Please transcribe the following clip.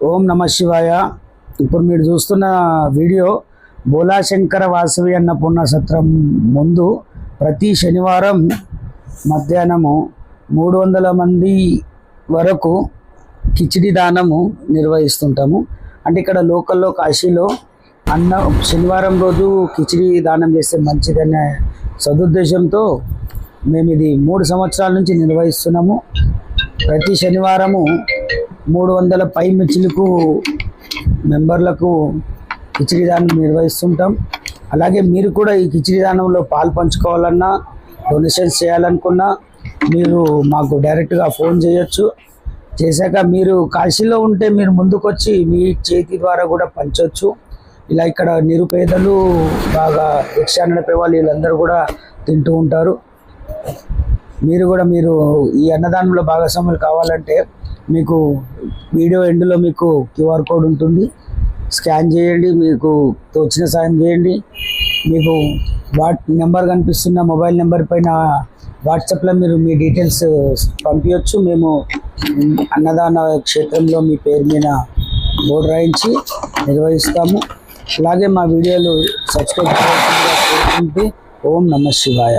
ఓం నమ శివాయ. ఇప్పుడు మీరు చూస్తున్న వీడియో బోలాశంకర వాసవి అన్నపూర్ణ సత్రం ముందు ప్రతి శనివారం మధ్యాహ్నము 300 మంది వరకు కిచిడి దానము నిర్వహిస్తుంటాము. అంటే ఇక్కడ లోకల్లో కాశీలో శనివారం రోజు కిచిడి దానం చేస్తే మంచిదనే సదుద్దేశంతో మేము ఇది 3 సంవత్సరాల నుంచి నిర్వహిస్తున్నాము. ప్రతి శనివారము 300 పై మిర్చిలకు మెంబర్లకు కిచిడి దానం నిర్వహిస్తుంటాం. అలాగే మీరు కూడా ఈ కిచిడి దానంలో పాలు పంచుకోవాలన్నా, డొనేషన్స్ చేయాలనుకున్నా మీరు మాకు డైరెక్ట్గా ఫోన్ చేయొచ్చు. చేశాక మీరు కాశీలో ఉంటే మీరు ముందుకొచ్చి మీ చేతి ద్వారా కూడా పంచవచ్చు. ఇలా ఇక్కడ నిరుపేదలు బాగా రిక్షా నడిపే వాళ్ళు వీళ్ళందరూ కూడా తింటూ ఉంటారు. మీరు ఈ అన్నదానంలో భాగస్వాములు కావాలంటే మీకు వీడియో ఎండ్లో మీకు QR కోడ్ ఉంటుంది. స్కాన్ చేయండి, మీకు తోచిన సాయం చేయండి. మీకు నెంబర్ కనిపిస్తున్న మొబైల్ నెంబర్ పైన వాట్సాప్లో మీరు మీ డీటెయిల్స్ పంపించవచ్చు. మేము అన్నదాన క్షేత్రంలో మీ పేరు మీద బోర్డు రాయించి నిర్వహిస్తాము. అలాగే మా వీడియోలు సబ్స్క్రైబ్ చేయాల్సిందిగా కోరుకుంటూ ఓం నమ శివాయ.